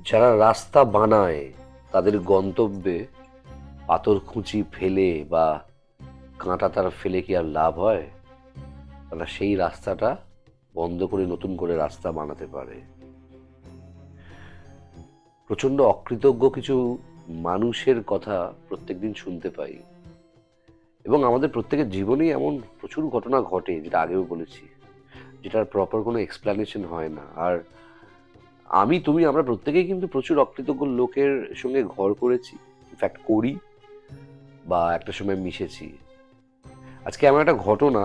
যারা রাস্তা বানায় তাদের গন্তব্যে পাথরকুচি ফেলে বা কাঁটা তার ফেলে কি আর লাভ হয়? তারা সেই রাস্তাটা বন্ধ করে নতুন করে রাস্তা বানাতে পারে। প্রচন্ড অকৃতজ্ঞ কিছু মানুষের কথা প্রত্যেকদিন শুনতে পাই, এবং আমাদের প্রত্যেকের জীবনেই এমন প্রচুর ঘটনা ঘটে, যেটা আগেও বলেছি, যেটার প্রপার কোনো এক্সপ্লানেশন হয় না। আর আমি, তুমি, আমরা প্রত্যেকেই কিন্তু প্রচুর অকৃতজ্ঞ লোকের সঙ্গে ঘর করেছি, ইনফ্যাক্ট করি, বা একটা সময় মিশেছি। আজকে এমন একটা ঘটনা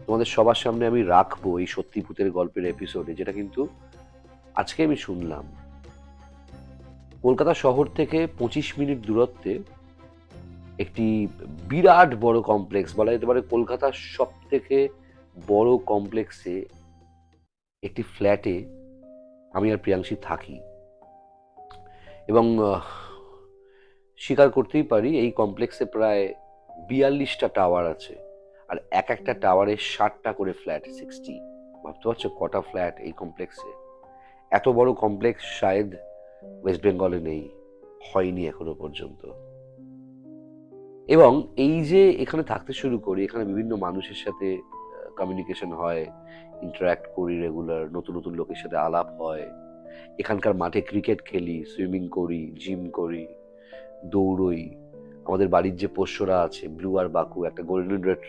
তোমাদের সবার সামনে আমি রাখবো এই সত্যি ভূতের গল্পের এপিসোডে, যেটা কিন্তু আজকে আমি শুনলাম। কলকাতা শহর থেকে 25 মিনিট দূরত্বে একটি বিরাট বড় কমপ্লেক্স, বলা যেতে পারে কলকাতার সব থেকে বড় কমপ্লেক্সে একটি ফ্ল্যাটে আমি আর প্রিয়াংশী থাকি। এবং স্বীকার করতেই পারি, এই কমপ্লেক্সে প্রায় 42টা টাওয়ার আছে, আর এক একটা টাওয়ারে 60টা করে ফ্ল্যাট, 60। ভাবতে পারছো কটা ফ্ল্যাট এই কমপ্লেক্সে? এত বড় কমপ্লেক্স শায়দ ওয়েস্ট বেঙ্গলে নেই, হয়নি এখনো পর্যন্ত। এবং এই যে এখানে থাকতে শুরু করি, এখানে বিভিন্ন মানুষের সাথে কমিউনিকেশন হয়, ইন্টারাক্ট করি রেগুলার, নতুন নতুন লোকের সাথে আলাপ হয়। এখানকার মাঠে ক্রিকেট খেলি, সুইমিং করি, জিম করি, দৌড়ই। আমাদের বাড়ির যে পোষ্যরা আছে, ব্লু আর বাকু, একটা গোল্ডেন রেড,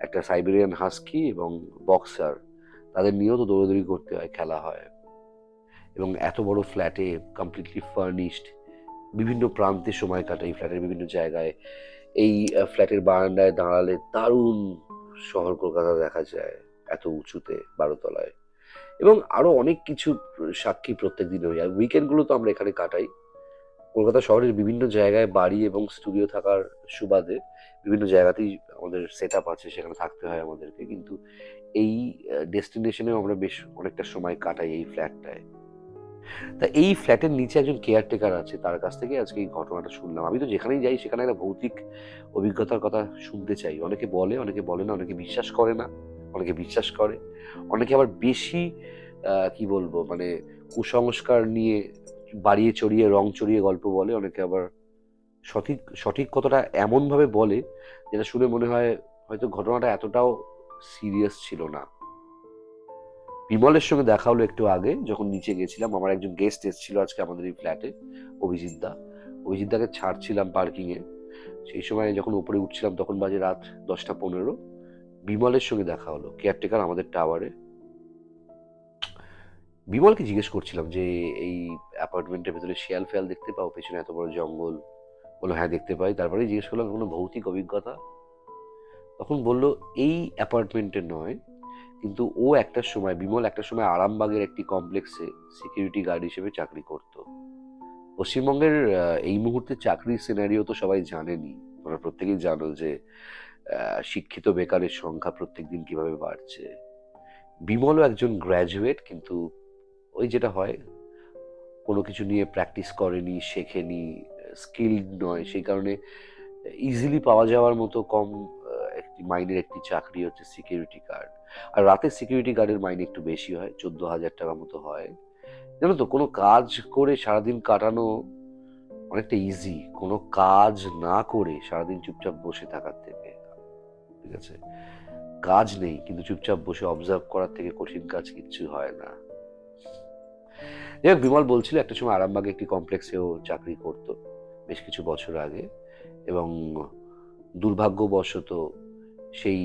একটা সাইবেরিয়ান হাস্কি এবং বক্সার, তাদের নিয়েও তো দৌড়াদৌড়ি করতে হয়, খেলা হয়। এবং এত বড় ফ্ল্যাটে কমপ্লিটলি ফার্নিশড, বিভিন্ন প্রান্তে সময় কাটাই, ফ্ল্যাটের বিভিন্ন জায়গায়। এই ফ্ল্যাটের বারান্দায় দাঁড়ালে দারুণ শহর কলকাতা দেখা যায়, এত উঁচুতে, 12 তলায়। এবং আরো অনেক কিছু সাক্ষী প্রত্যেক দিন হই। আর উইকেন্ডগুলো তো আমরা এখানে কাটাই। কলকাতা শহরের বিভিন্ন জায়গায় বাড়ি এবং স্টুডিও থাকার সুবাদে বিভিন্ন জায়গাতেই আমাদের সেট আপ আছে, সেখানে থাকতে হয় আমাদেরকে। কিন্তু এই ডেস্টিনেশনেও আমরা বেশ অনেকটা সময় কাটাই এই ফ্ল্যাটটায়। তা এই ফ্ল্যাটের নিচে একজন কেয়ারটেকার আছে, তার কাছ থেকে আজকে এই ঘটনাটা শুনলাম। আমি তো যেখানেই যাই সেখানে একটা ভৌতিক অভিজ্ঞতার কথা শুনতে চাই। অনেকে বলে, অনেকে বলে না, অনেকে বিশ্বাস করে না, অনেকে বিশ্বাস করে, অনেকে আবার বেশি কি বলবো, মানে কুসংস্কার নিয়ে বাড়িয়ে চড়িয়ে রং চড়িয়ে গল্প বলে। অনেকে আবার সঠিক সঠিক কথাটা এমন ভাবে বলে যেটা শুনে মনে হয় হয়তো ঘটনাটা এতটাও সিরিয়াস ছিল না। বিমলের সঙ্গে দেখা হলো একটু আগে, যখন নিচে গেছিলাম। আমার একজন গেস্ট এসেছিল আজকে আমাদের এই ফ্ল্যাটে, অভিজিৎ দা। অভিজিৎ দাকে ছাড়ছিলাম পার্কিং এ, সেই সময় যখন উপরে উঠছিলাম তখন বাজে রাত 10টা 15। বিমলের সঙ্গে দেখা হলো, কেয়ারটেকার আমাদের টাওয়ারে। বিমলকে জিজ্ঞেস করছিলাম যে এই অ্যাপার্টমেন্টের ভেতরে শিয়াল ফেয়াল দেখতে পাও? পেছনে এত বড় জঙ্গল। বললো হ্যাঁ দেখতে পাই। তারপরে জিজ্ঞেস করলাম কোনো ভৌতিক অভিজ্ঞতা? তখন বলল এই অ্যাপার্টমেন্টে নয়, কিন্তু ও একটা সময়, বিমল একটা সময় আরামবাগের একটি কমপ্লেক্সে সিকিউরিটি গার্ড হিসেবে চাকরি করত। পশ্চিমবঙ্গের এই মুহূর্তে চাকরির সিনারিও তো সবাই জানেনি। তোমরা প্রত্যেকেই জানো যে শিক্ষিত বেকারের সংখ্যা প্রত্যেকদিন কিভাবে বাড়ছে। বিমলও একজন গ্র্যাজুয়েট, কিন্তু ওই যেটা হয়, কোনো কিছু নিয়ে প্র্যাকটিস করেনি, শেখেনি, স্কিলড নয়, সেই কারণে ইজিলি পাওয়া যাওয়ার মতো কম একটি মাইনের একটি চাকরি হচ্ছে সিকিউরিটি গার্ড। আর রাতের সিকিউরিটি গার্ডের মাইনে একটু বেশি হয়, 14,000 টাকা মতো হয়। জানো তো, কোনো কাজ করে সারাদিন কাটানো অনেকটা ইজি কোনো কাজ না করে সারাদিন চুপচাপ বসে থাকার থেকে। ঠিক আছে, কাজ নেই কিন্তু চুপচাপ বসে অবজার্ভ করার থেকে কঠিন কাজ কিচ্ছু হয় না। যাই হোক, বিমল বলছিল একটা সময় আরামবাগে একটি কমপ্লেক্সেও চাকরি করত বেশ কিছু বছর আগে। এবং দুর্ভাগ্যবশত সেই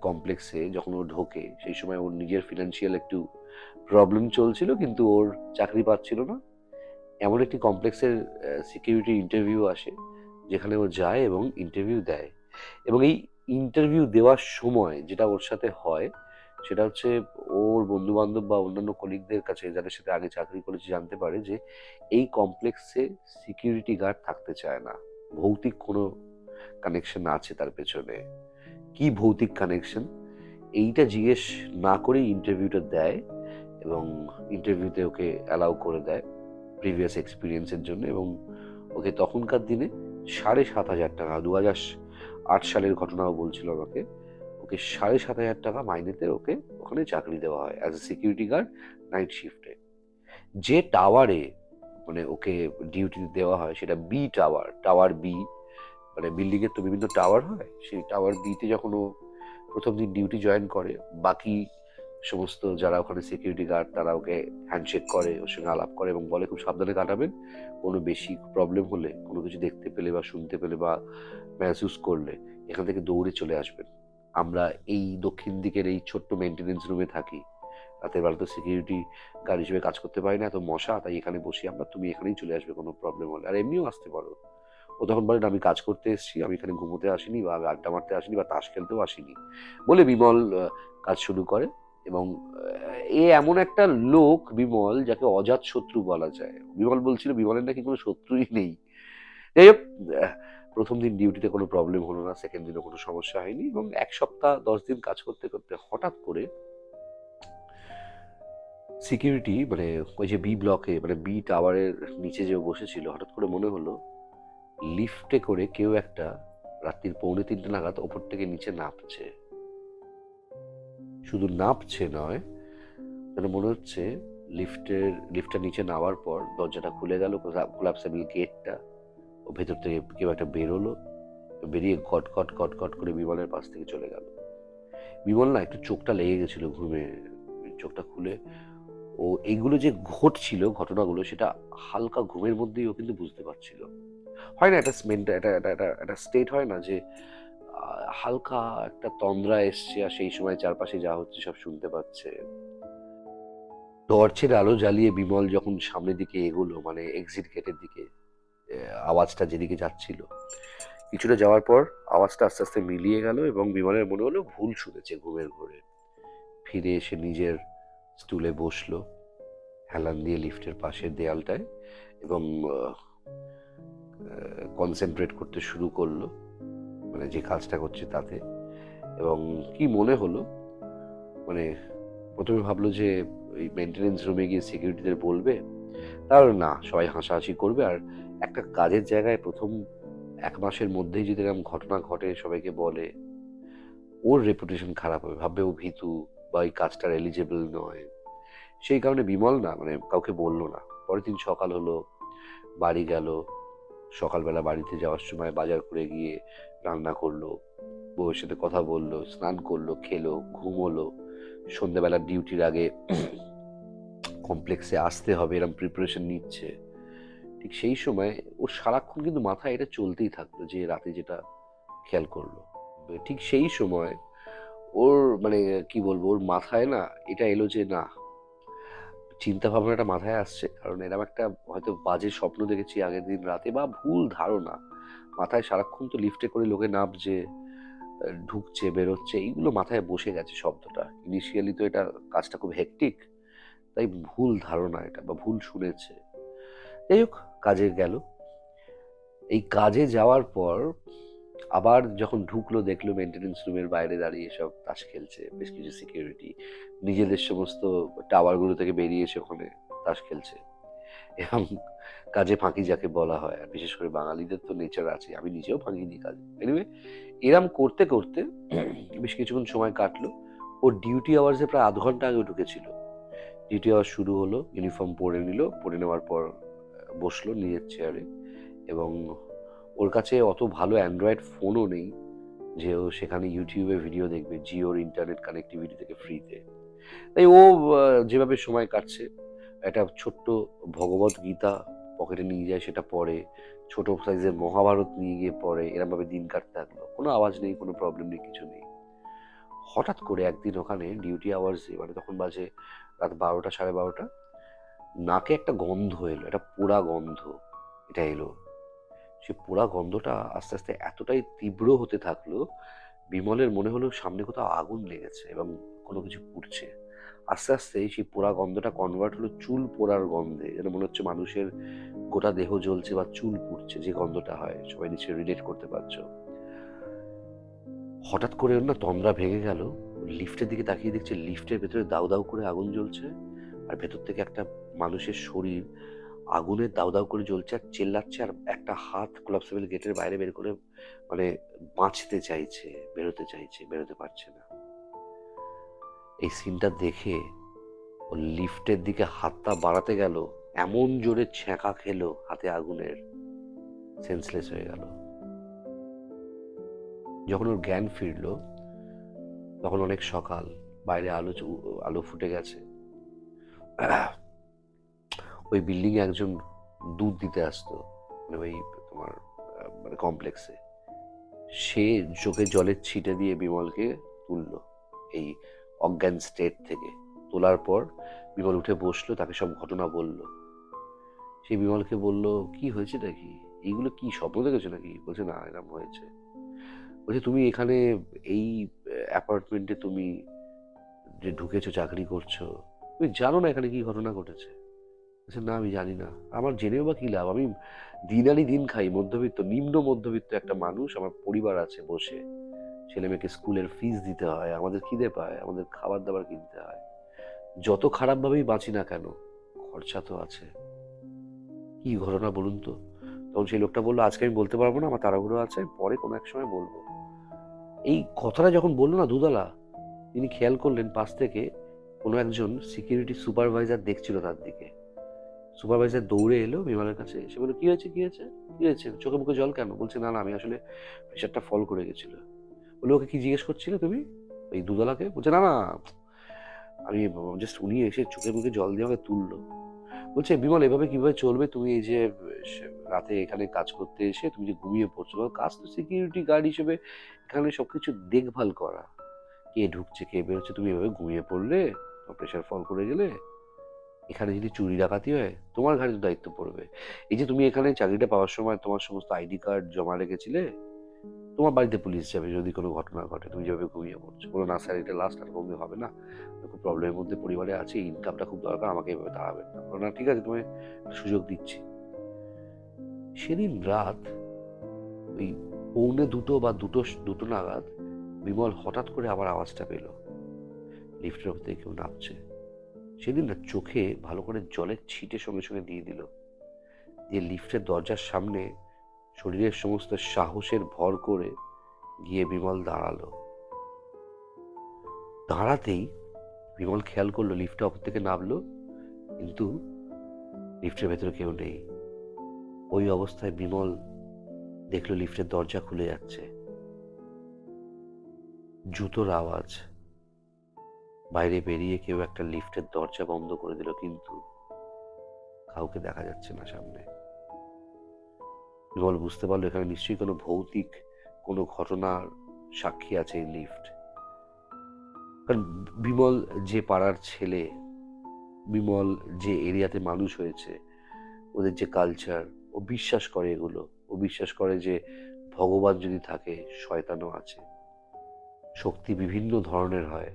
কমপ্লেক্সে যখন ও ঢোকে, সেই সময় ওর নিজের ফিনান্সিয়াল একটু প্রবলেম চলছিল, কিন্তু ওর চাকরি পাচ্ছিল না। এমন একটি কমপ্লেক্সের সিকিউরিটি ইন্টারভিউ আসে, যেখানে ও যায় এবং ইন্টারভিউ দেয়। এবং এই ইন্টারভিউ দেওয়ার সময় যেটা ওর সাথে হয় সেটা হচ্ছে, ওর বন্ধু বান্ধব বা অন্যান্য কলিগদের কাছে, যাদের সাথে আগে চাকরি করেছে, জানতে পারে যে এই কমপ্লেক্সে সিকিউরিটি গার্ড থাকতে চায় না। ভৌতিক কোনো কানেকশন আছে তার পেছনে। কি ভৌতিক কানেকশন, এইটা জিজ্ঞেস না করেই ইন্টারভিউটা দেয়, এবং ইন্টারভিউতে ওকে অ্যালাউ করে দেয়। প্রিভিয়াস এক্সপিরিয়েন্সের জন্য, এবং ওকে তখনকার দিনে 7,500 টাকা, 2008 সালের ঘটনাও বলছিল আমাকে, ওকে 7,500 টাকা মাইনেতে ওকে ওখানে চাকরি দেওয়া হয় as a security guard night শিফটে। যে টাওয়ারে মানে ওকে ডিউটি দেওয়া হয় সেটা বি টাওয়ার, টাওয়ার বি, মানে বিল্ডিং এর তো বিভিন্ন টাওয়ার হয়, সেই টাওয়ার বিতে যখন ও প্রথম দিন ডিউটি জয়েন করে, বাকি সমস্ত যারা ওখানে সিকিউরিটি গার্ড তারা ওকে হ্যান্ডশেক করে, ওর সঙ্গে আলাপ করে এবং বলে খুব সাবধানে কাটাবেন, কোনো বেশি প্রবলেম হলে, কোনো কিছু দেখতে পেলে বা শুনতে পেলে বা মেহসুস করলে এখান থেকে দৌড়ে চলে আসবেন। আমরা এই দক্ষিণ দিকের এই ছোট্ট মেনটেনেন্স রুমে থাকি, রাতের বেলা তো সিকিউরিটি গার্ড হিসেবে কাজ করতে পারি না, এত মশা, তাই এখানে বসি আমরা, তুমি এখানেই চলে আসবে কোনো প্রবলেম হলে, আর এমনিও আসতে পারো। ও তখন বলেন আমি কাজ করতে এসেছি, আমি এখানে ঘুমোতে আসিনি বা আমি আড্ডা মারতে আসিনি বা তাস খেলতেও আসিনি বলে বিমল কাজ শুরু করে। এবং এ এমন একটা লোক বিমল যাকে অজাত শত্রু বলা যায়। বিমল বলছিল বিমলের নাকি কোনো শত্রুই নেই। যাই হোক, প্রথম দিন ডিউটিতে কোনো প্রবলেম হলো না, সেকেন্ড দিনও কোনো সমস্যা হয়নি, এবং 1 সপ্তাহ 10 দিন কাজ করতে করতে হঠাৎ করে সিকিউরিটি মানে ওই যে বি ব্লকে মানে বি টাওয়ারের নিচে যে বসেছিল, হঠাৎ করে মনে হলো লিফটে করে কেউ একটা রাত্রির 2:45 নাগাদ ওপর থেকে নিচে নামছে। শুধু নামছে নয়, যেন মনে হচ্ছে লিফটটা নিচে নামার পর দরজাটা খুলে গেল, কোলাপসেবল গেটটা, ও ভেতর থেকে কেউ একটা বেরোলো, বেরিয়ে ঘট ঘট ঘট ঘট করে বিমলের পাশ থেকে চলে গেল। বিমল না একটু চোখটা লেগে গেছিল ঘুমে, চোখটা খুলে ও এইগুলো যে ঘটছিল ঘটনাগুলো সেটা হালকা ঘুমের মধ্যেই ও কিন্তু বুঝতে পারছিল। হয় না একটা একটা স্টেট হয় না যে হালকা একটা তন্দ্রা এসছে আর সেই সময় চারপাশে যা হচ্ছে সব শুনতে পাচ্ছে। টর্চের আলো জ্বালিয়ে বিমল যখন সামনের দিকে এগোলো, মানে এক্সিট গেটের দিকে, আওয়াজটা যেদিকে যাচ্ছিল, কিছুটা যাওয়ার পর আওয়াজটা আস্তে আস্তে মিলিয়ে গেল এবং বিমলের মনে হলো ভুল শুনেছে ঘুমের ঘোরে। ফিরে এসে নিজের স্টুলে বসলো হেলান দিয়ে লিফটের পাশের দেয়ালটায় এবং কনসেন্ট্রেট করতে শুরু করলো, মানে যে কাজটা করছে তাতে। এবং কি মনে হলো, মানে প্রথমে ভাবলো যে ওই মেনটেনেন্স রুমে গিয়ে সিকিউরিটিদের বলবে, তাহলে না সবাই হাসাহাসি করবে, আর একটা কাজের জায়গায় প্রথম 1 মাসের মধ্যেই যদি এরকম ঘটনা ঘটে সবাইকে বলে, ওর রেপুটেশন খারাপ হবে, ভাববে ও ভীতু বা এই কাজটার এলিজেবল নয়। সেই কারণে বিমল না মানে কাউকে বললো না। পরের দিন সকাল হলো, বাড়ি গেল, সকালবেলা বাড়িতে যাওয়ার সময় বাজার করে গিয়ে রান্না করলো, বউয়ের সাথে কথা বললো, স্নান করলো, খেলো, ঘুমোলো, সন্ধ্যেবেলা ডিউটির আগে কমপ্লেক্সে আসতে হবে এরকম প্রিপারেশন নিচ্ছে। ঠিক সেই সময় ওর সারাক্ষণ কিন্তু মাথায় এটা চলতেই থাকলো যে রাতে যেটা খেয়াল করলো। ঠিক সেই সময় ওর মানে কি বলবো, ওর মাথায় না এটা এলো যে না, চিন্তা ভাবনাটা মাথায় আসছে, কারণ এরকম একটা হয়তো বাজে স্বপ্ন দেখেছি আগের দিন রাতে বা ভুল ধারণা মাথায় সারাক্ষণ, তো লিফটে করে লোকে নামছে, ঢুকছে বেরোচ্ছে, এইগুলো মাথায় বসে গেছে শব্দটা। ইনিশিয়ালি তো এটা কাজটা খুব হেক্টিক, তাই ভুল ধারণা এটা বা ভুল শুনেছে। যাই হোক, কাজে গেল। এই কাজে যাওয়ার পর আবার যখন ঢুকলো দেখলো মেনটেনেন্স রুমের বাইরে দাঁড়িয়ে সব তাস খেলছে বেশ কিছু সিকিউরিটি, নিজেদের সমস্ত টাওয়ারগুলো থেকে বেরিয়ে এসে ওখানে তাস খেলছে। এবং কাজে ফাঁকি যাকে বলা হয়, আর বিশেষ করে বাঙালিদের তো নেচার আছে, আমি নিজেও ফাঁকি দিই কাজে। এনিওয়ে, এরম করতে করতে বেশ কিছুক্ষণ সময় কাটলো। ওর ডিউটি আওয়ার্সে প্রায় 0.5 ঘন্টা আগে ঢুকেছিল। ডিউটি আওয়ার শুরু হলো, ইউনিফর্ম পরে নিল, পরে নেওয়ার পর বসলো নিজের চেয়ারে, এবং ওর কাছে অত ভালো অ্যান্ড্রয়েড ফোনও নেই যে ও সেখানে ইউটিউবে ভিডিও দেখবে জিওর ইন্টারনেট কানেক্টিভিটি থেকে ফ্রিতে। তাই ও যেভাবে সময় কাটছে, একটা ছোট্ট ভগবত গীতা পকেটে নিয়ে যায়, সেটা পড়ে, ছোট সাইজের মহাভারত নিয়ে গিয়ে পড়ে, এরমভাবে দিন কাটতে থাকলো। কোনো আওয়াজ নেই, কোনো প্রবলেম নেই, কিছু নেই। হঠাৎ করে একদিন ওখানে ডিউটি আওয়ার্সে, মানে তখন বাজে রাত 12টা 12:30, নাকে একটা গন্ধ এলো, একটা পোড়া গন্ধ এটা এলো। সে পোড়া গন্ধটা আস্তে আস্তে এতটাই তীব্র হতে থাকলো, বিমলের মনে হলো সামনে কোথাও আগুন লেগেছে এবং কোনো কিছু পুড়ছে। আস্তে আস্তে সেই পোড়া গন্ধটা কনভার্ট হলো চুল পোড়ার গন্ধে, যেন মনে হচ্ছে মানুষের গোটা দেহ জ্বলছে বা চুল পুড়ছে, যে গন্ধটা হয়, সবাই নিশ্চয়ই রিলেট করতে পারছো। হঠাৎ করে ওর না তন্দ্রা ভেঙে গেল, লিফটের দিকে তাকিয়ে দেখছে লিফটের ভেতরে দাউ দাউ করে আগুন জ্বলছে, আর ভেতর থেকে একটা মানুষের শরীর আগুনের দাউ দাউ করে জ্বলছে আর চেল্লাচ্ছে, আর একটা হাত কোলাপসেবল গেটের বাইরে বের করে মানে বাঁচতে চাইছে, বেরোতে চাইছে, বেরোতে পারছে না। এই সিনটা দেখে ও লিফটের দিকে হাতটা বাড়াতে গেল, এমন জোরে ছ্যাঁকা খেলো হাতে আগুনের, সেন্সলেস হয়ে গেল। যখন ওর জ্ঞান ফিরলো তখন অনেক সকাল, বাইরে আলো ফুটে গেছে। ওই বিল্ডিং এ একজন দুধ দিতে আসতো, মানে ওই তোমার মানে কমপ্লেক্সে, সে চোখে জলের ছিটে দিয়ে বিমলকে তুললো এই অজ্ঞান স্টেট থেকে। তোলার পর বিমল উঠে বসলো, তাকে সব ঘটনা বলল। সে বিমলকে বলল, কি হয়েছে নাকি, এইগুলো কি স্বপ্ন দেখেছো নাকি? বলছে না, এরকম হয়েছে। বলছে তুমি এখানে এই অ্যাপার্টমেন্টে তুমি যে ঢুকেছো, চাকরি করছো, তুমি জানো না এখানে কি ঘটনা ঘটেছে? বলছে না, আমি জানি না। আমার জেনেও বা কি লাভ, আমি দিন আনি দিন খাই, মধ্যবিত্ত, নিম্ন মধ্যবিত্ত একটা মানুষ, আমার পরিবার আছে বসে, ছেলে মেয়েকে স্কুলের ফিস দিতে হয়, আমাদের খিদে পায়, আমাদের খাবার দাবার কিনতে হয়, যত খারাপভাবেই বাঁচি না কেন খরচা তো আছে। কি ঘটনা বলুন তো? তখন সেই লোকটা বললো, আজকে আমি বলতে পারবো না, আমার তাড়াহুড়ো আছে, পরে কোনো এক সময় বলবো। এই কথাটা যখন বললো না দুধওয়ালা, তিনি খেয়াল করলেন পাশ থেকে কোনো একজন সিকিউরিটি সুপারভাইজার দেখছিল তার দিকে। সুপারভাইজার দৌড়ে এলো বিমলের কাছে, এসে বললো, কি হয়েছে, কি হয়েছে, কি হয়েছে, চোখে মুখে জল কেন? বলছে না না, আমি আসলে প্রেশারটা ফল করে গেছিল। বলে, ওকে কি জিজ্ঞেস করছিলে তুমি, এই দুধওয়ালাকে? বলছে না না, আমি জাস্ট, উনি এসে চোখে মুখে জল দিয়ে আমাকে তুললো। বলছে, বিমল এভাবে কিভাবে চলবে, তুমি এই যে রাতে এখানে কাজ করতে এসে তুমি যে ঘুমিয়ে পড়ছো, কাজ তো সিকিউরিটি গার্ড হিসেবে এখানে সবকিছু দেখভাল করা, কে ঢুকছে কে বেরোচ্ছে, তুমি এভাবে ঘুমিয়ে পড়লে, প্রেশার ফল করে গেলে, এখানে যদি চুরি ডাকাতি হয় তোমার ঘাড়ে তো দায়িত্ব পড়বে। এই যে তুমি এখানে চাকরিটা পাওয়ার সময় তোমার সমস্ত আইডি কার্ড জমা রেখেছিলে, তোমার বাড়িতে পুলিশ যাবে যদি কোনো ঘটনা ঘটে, তুমি যেভাবে ঘুমিয়ে পড়ছো। বলো না স্যার, এটা লাস্ট, আর কোনোদিন হবে না, খুব প্রবলেমের মধ্যে পরিবারে আছে, ইনকামটা খুব দরকার, আমাকে এভাবে দাঁড়াবেন না। বলো না, ঠিক আছে, তোমায় একটা সুযোগ দিচ্ছি। সেদিন রাত ওই 1:45 বা দুটো দুটো নাগাদ বিমল হঠাৎ করে আবার আওয়াজটা পেল, লিফটের ওপর থেকে কেউ নামছে। সেদিন না চোখে ভালো করে জলের ছিটে সঙ্গে সঙ্গে দিয়ে দিল, যে লিফটের দরজার সামনে শরীরের সমস্ত সাহসের ভর করে গিয়ে বিমল দাঁড়ালো। দাঁড়াতেই বিমল খেয়াল করলো লিফটটা ওপর থেকে নামলো, কিন্তু লিফটের ভেতরে কেউ নেই। ওই অবস্থায় বিমল দেখলো লিফটের দরজা খুলে যাচ্ছে, জুতোর আওয়াজ, বাইরে বেরিয়ে কেউ একটা লিফটের দরজা বন্ধ করে দিল, কিন্তু কাউকে দেখা যাচ্ছে না সামনে। বিমল বুঝতে পারলো এখানে নিশ্চয়ই কোনো ভৌতিক কোনো ঘটনার সাক্ষী আছে এই লিফট। কারণ বিমল যে পাড়ার ছেলে, বিমল যে এরিয়াতে মানুষ হয়েছে, ওদের যে কালচার, ও বিশ্বাস করে এগুলো। ও বিশ্বাস করে যে ভগবান যদি থাকে, শয়তানও আছে, শক্তি বিভিন্ন ধরনের হয়,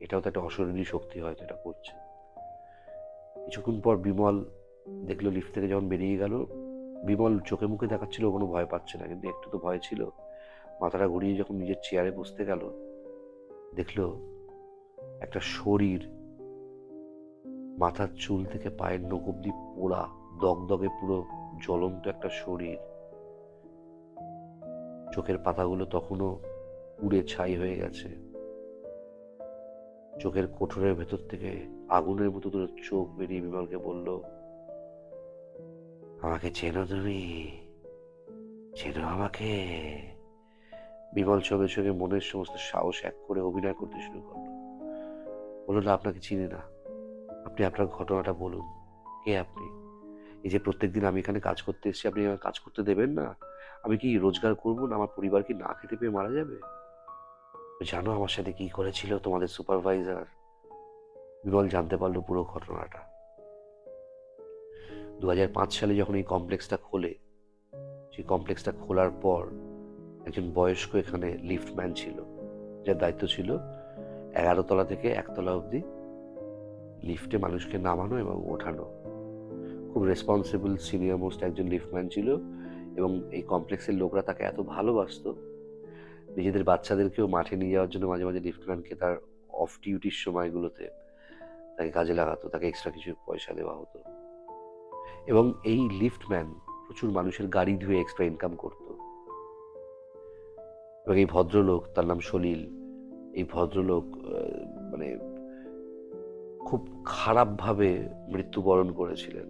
এটাও তো একটা অশরীরী শক্তি হয়তো এটা করছে। কিছুক্ষণ পর বিমল দেখলো লিফট থেকে যখন বেরিয়ে গেল, বিমল চোখে মুখে দেখাচ্ছিল কোনো ভয় পাচ্ছে না, কিন্তু একটু তো ভয় ছিল। মাথাটা ঘুরিয়ে যখন নিজের চেয়ারে বসতে গেল, দেখলো একটা শরীর, মাথার চুল থেকে পায়ের নখ অব্দি পোড়া, দগদগে পুরো জ্বলন্ত একটা শরীর। চোখের পাতাগুলো তখনও পুড়ে ছাই হয়ে গেছে, চোখের কোঠরের ভেতর থেকে আগুনের মতো দুটো চোখ বেরিয়ে বিমলকে বলল, আমাকে চেনো তুমি, চেনো আমাকে? বিমল সঙ্গে সঙ্গে মনের সমস্ত সাহস এক করে অভিনয় করতে শুরু করলো। বললো, না, আপনাকে চিনি না, আপনি আপনার ঘটনাটা বলুন, কে আপনি? এই যে প্রত্যেকদিন আমি এখানে কাজ করতে এসেছি, আপনি আমাকে কাজ করতে দেবেন না? আমি কি রোজগার করবো না? আমার পরিবার কি না খেতে পেয়ে মারা যাবে? জানো আমার সাথে কি করেছিল তোমাদের সুপারভাইজার? বিমল জানতে পারলো পুরো ঘটনাটা। 2005 সালে যখন এই কমপ্লেক্সটা খোলে, সেই কমপ্লেক্সটা খোলার পর একজন বয়স্ক এখানে লিফটম্যান ছিল, যার দায়িত্ব ছিল 11 তলা থেকে 1 তলা অবধি লিফটে মানুষকে নামানো এবং ওঠানো। খুব রেসপন্সিবল সিনিয়র মোস্ট একজন লিফটম্যান ছিল, এবং এই কমপ্লেক্সের লোকরা তাকে এত ভালোবাসতো, নিজেদের বাচ্চাদেরকেও মাঠে নিয়ে যাওয়ার জন্য মাঝে মাঝে লিফটম্যানকে তার অফ ডিউটির সময়গুলোতে তাকে কাজে লাগাতো, তাকে এক্সট্রা কিছু পয়সা দেওয়া হতো। এবং এই লিফটম্যান প্রচুর মানুষের গাড়ি ধুয়ে এক্সট্রা ইনকাম করতো। এবং এই ভদ্রলোক, তার নাম সলিল, এই ভদ্রলোক মানে খুব খারাপভাবে মৃত্যুবরণ করেছিলেন।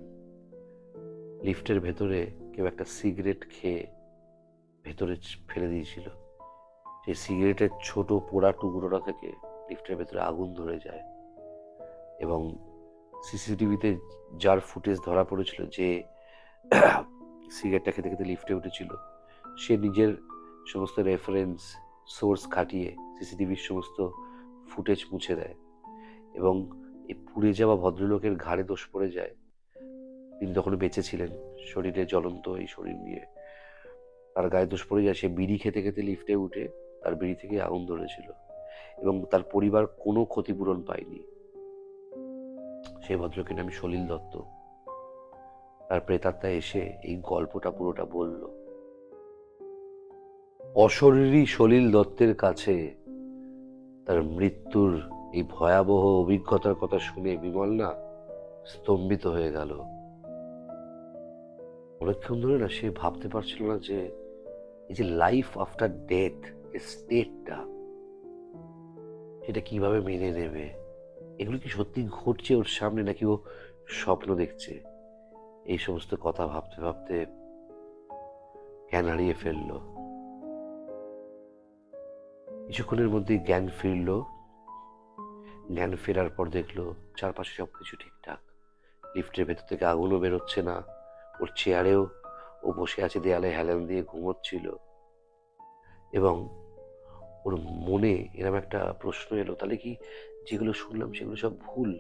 লিফটের ভেতরে কেউ একটা সিগারেট খেয়ে ভেতরে ফেলে দিয়েছিল। সেই সিগারেটের ছোট পোড়া টুকরোটা থেকে লিফটের ভেতরে আগুন ধরে যায়। এবং সিসিটিভিতে যার ফুটেজ ধরা পড়েছিল, যে সিগারেটটা খেতে খেতে লিফটে উঠেছিল, সে নিজের সমস্ত রেফারেন্স সোর্স খাটিয়ে সিসিটিভির সমস্ত ফুটেজ মুছে দেয়। এবং এই পুড়ে যাওয়া ভদ্রলোকের ঘাড়ে দোষ পড়ে যায়। তিনি তখন বেঁচে ছিলেন, শরীরে জ্বলন্ত এই শরীর নিয়ে তার গায়ে দোষ পড়ে যায়। সে বিড়ি খেতে খেতে লিফটে উঠে তার বিড়ি থেকে আগুন ধরেছিল এবং তার পরিবার কোনো ক্ষতিপূরণ পায়নি। সেই ভদ্রলোকের নাম সলিল দত্ত। তার প্রেতাত্মা এসে এই গল্পটা পুরোটা বলল। অশরীরী সলিল দত্তের কাছে তার মৃত্যুর এই ভয়াবহ অভিজ্ঞতার কথা শুনে বিমল না স্তম্ভিত হয়ে গেল। অনেকক্ষণ ধরে না সে ভাবতে পারছিল না যে এই যে লাইফ আফটার ডেথ, যে স্টেটটা, সেটা কিভাবে মেনে নেবে। এগুলো কি সত্যি ঘটছে ওর সামনে, নাকি ও স্বপ্ন দেখছে? এই সমস্ত কথা ভাবতে ভাবতে জ্ঞান হারিয়ে ফেলল। কিছুক্ষণের মধ্যেই জ্ঞান ফিরল। জ্ঞান ফেরার পর দেখলো চারপাশে সবকিছু ঠিকঠাক। লিফটের ভেতর থেকে আগুনও বেরোচ্ছে না। ওর চেয়ারেও ও বসে আছে, দেয়ালে হেলান দিয়ে ঘুমোচ্ছিল। এবং ওর মনে এরকম একটা প্রশ্ন এলো, তাহলে কি যেগুলো শুনলাম সেগুলো সব ভুল?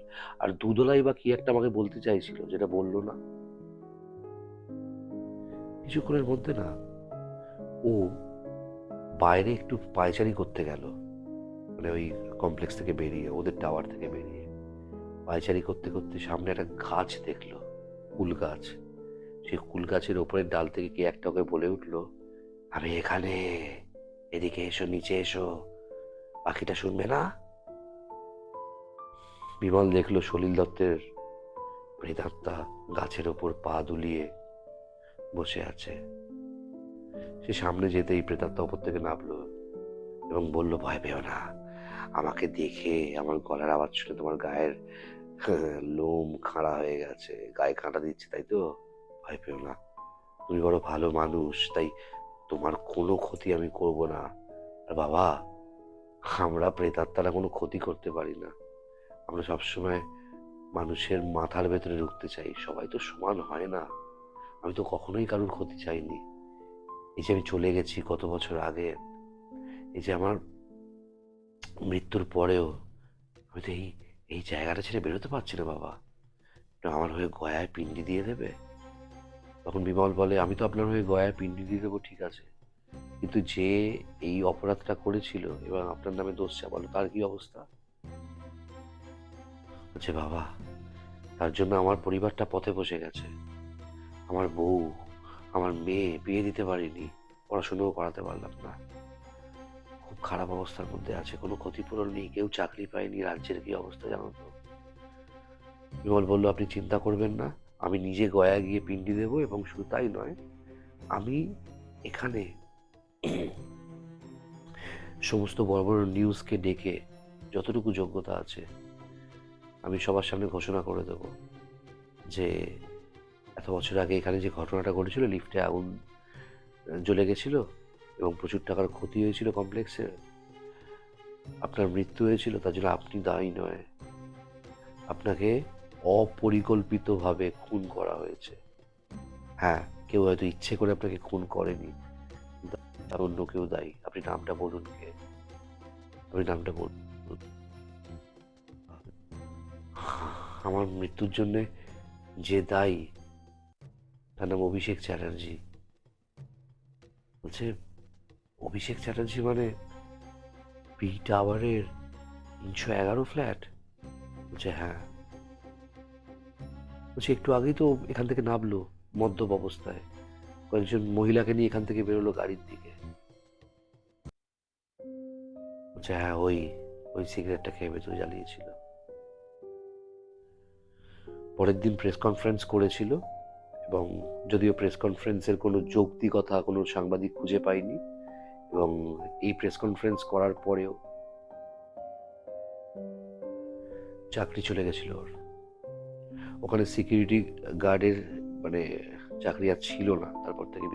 আর দুদলাই বা কি একটা আমাকে বলতে চাইছিল, যেটা বললো না। কিছুক্ষণের মধ্যে না ও বাইরে একটু পায়চারি করতে গেল, মানে ওই কমপ্লেক্স থেকে বেরিয়ে, ওদের টাওয়ার থেকে বেরিয়ে পায়চারি করতে করতে সামনে একটা গাছ দেখলো, কুল গাছ। সেই কুল গাছের ওপরের ডাল থেকে কি একটা ওকে বলে উঠলো, আমি এখানে, এদিকে এসো, নিচে এসো, পাখিটা শুনবে না? বিমল দেখলো সলিল দত্তের প্রেতাত্মা গাছের ওপর পা দুলিয়ে বসে আছে। সে সামনে যেতেই প্রেতাত্মা ওপর থেকে নামলো এবং বলল, ভয় পেও না, আমাকে দেখে আমার গলার আওয়াজ শুনে তোমার গায়ের লোম খাড়া হয়ে গেছে, গায়ে কাঁটা দিচ্ছে, তাই তো? ভয় পেও না, তুমি বড় ভালো মানুষ, তাই তোমার কোনো ক্ষতি আমি করব না। আর বাবা, আমরা প্রেতাত্মারা কোনো ক্ষতি করতে পারি না। আমরা সবসময় মানুষের মাথার ভেতরে ঢুকতে চাই। সবাই তো সমান হয় না। আমি তো কখনোই কারোর ক্ষতি চাইনি। এই যে আমি চলে গেছি কত বছর আগে, এই যে আমার মৃত্যুর পরেও আমি তো এই জায়গাটা ছেড়ে বেরোতে পারছি না বাবা। আমার হয়ে গয়ায় পিণ্ডি দিয়ে দেবে? তখন বিমল বলে, আমি তো আপনার হয়ে গয়ায় পিণ্ডি দিয়ে দেবো, ঠিক আছে, কিন্তু যে এই অপরাধটা করেছিল এবং আপনার নামে দোষ চাপালো, তার কি অবস্থা? বলছে, বাবা, তার জন্য আমার পরিবারটা পথে বসে গেছে। আমার বউ, আমার মেয়ে বিয়ে দিতে পারিনি, পড়াশুনোও করাতে পারলাম না, খুব খারাপ অবস্থার মধ্যে আছে, কোনো ক্ষতিপূরণ নেই, কেউ চাকরি পায়নি, রাজ্যের কি অবস্থা জানো তো? বিমল বলল, আপনি চিন্তা করবেন না, আমি নিজে গয়া গিয়ে পিণ্ডি দেবো, এবং শুধু তাই নয়, আমি এখানে সমস্ত বড় বড় নিউজকে ডেকে যতটুকু যোগ্যতা আছে আমি সবার সামনে ঘোষণা করে দেব যে এত বছর আগে এখানে যে ঘটনাটা ঘটেছিল, লিফটে আগুন জ্বলে গেছিল এবং প্রচুর টাকার ক্ষতি হয়েছিল কমপ্লেক্সের, আপনার মৃত্যু হয়েছিল, তার জন্য আপনি দায়ী নয়, আপনাকে অপরিকল্পিতভাবে খুন করা হয়েছে। হ্যাঁ, কেউ হয়তো ইচ্ছে করে আপনাকে খুন করেনি, কিন্তু তার অন্য কেউ দায়ী। আপনি নামটা বলুন, কে? আপনি নামটা বলুন। আমার মৃত্যুর জন্য যে দায়ী তার নাম অভিষেক চ্যাটার্জি। বলছে, অভিষেক চ্যাটার্জি মানে পি টাওয়ারের 311 ফ্ল্যাট? বলছে, হ্যাঁ। বলছে, একটু আগেই তো এখান থেকে নামলো মদ্যপ অবস্থায়, কয়েকজন মহিলাকে নিয়ে এখান থেকে বেরোলো গাড়ির দিকে। বলছে, হ্যাঁ, ওই ওই সিগারেটটা খেয়ে ভেতরে জ্বালিয়েছিল। পরের দিন প্রেস কনফারেন্স করেছিল এবং যদিও প্রেস কনফারেন্সের কোনো যৌক্তিকতা কোনো সাংবাদিক খুঁজে পায়নি, এবং এই প্রেস কনফারেন্স করার পরেও চাকরি চলে গেছিল ওর। ওখানে সিকিউরিটি গার্ডের মানে চাকরি আর ছিল না। তারপর থেকে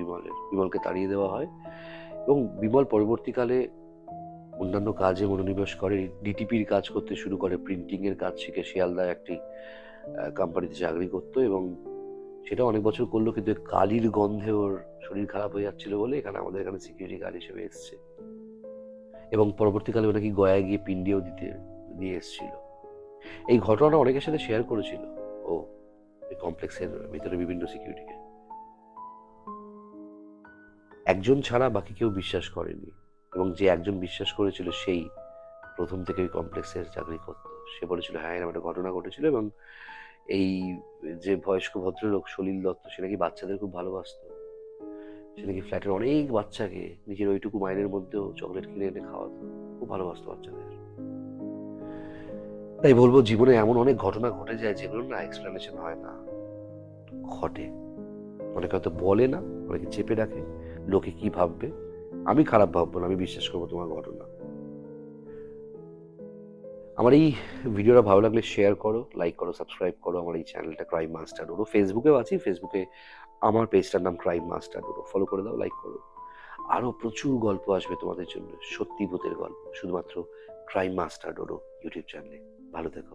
বিমলকে তাড়িয়ে দেওয়া হয়, এবং বিমল পরবর্তীকালে অন্যান্য কাজে মনোনিবেশ করে, ডিটিপির কাজ করতে শুরু করে, প্রিন্টিংয়ের কাজ শিখে শিয়ালদায় একটি কোম্পানিতে চাকরি করতো, এবং সেটা অনেক বছর করলো, কিন্তু কালির গন্ধে ওর শরীর খারাপ হয়ে যাচ্ছিল বলে আমাদের এখানে সিকিউরিটি গার্ড হিসেবে এসছে, এবং পরবর্তীকালে ও নাকি গয়ায় গিয়ে পিন্ডিও দিয়ে এসেছিল। এই ঘটনাটা অনেকের সাথে শেয়ার করেছিল ও, এই কমপ্লেক্সের ভিতরে বিভিন্ন সিকিউরিটিকে। একজন ছাড়া বাকি কেউ বিশ্বাস করেনি, এবং যে একজন বিশ্বাস করেছিল সেই প্রথম থেকে ওই কমপ্লেক্সের চাকরি করতো। সে বলেছিল হ্যাঁ এরকম একটা ঘটনা ঘটেছিল, এবং এই যে বয়স্ক ভদ্রলোক সলিল দত্ত, সে নাকি বাচ্চাদের খুব ভালোবাসতো। সে নাকি ফ্ল্যাটের অনেক বাচ্চাকে নিজের ওইটুকু মাইনের মধ্যেও চকলেট কিনে এনে খাওয়াতো, খুব ভালোবাসতো বাচ্চাদের। তাই বলবো, জীবনে এমন অনেক ঘটনা ঘটে যায় যেগুলো না এক্সপ্লেনেশন হয় না, ঘটে। অনেকে হয়তো বলে না, অনেকে চেপে রাখে, লোকে কি ভাববে। আমি খারাপ ভাববো না, আমি বিশ্বাস করবো তোমার ঘটনা। আমার এই ভিডিওটা ভালো লাগলে শেয়ার করো, লাইক করো, সাবস্ক্রাইব করো আমার এই চ্যানেলটা ক্রাইম মাস্টার ডোডো। ফেসবুকেও আছি, ফেসবুকে আমার পেজটার নাম ক্রাইম মাস্টার ডোডো, ফলো করে দাও, লাইক করো। আরও প্রচুর গল্প আসবে তোমাদের জন্য, সত্যি ভূতের গল্প, শুধুমাত্র ক্রাইম মাস্টার ডোডো ইউটিউব চ্যানেলে। ভালো থেকো।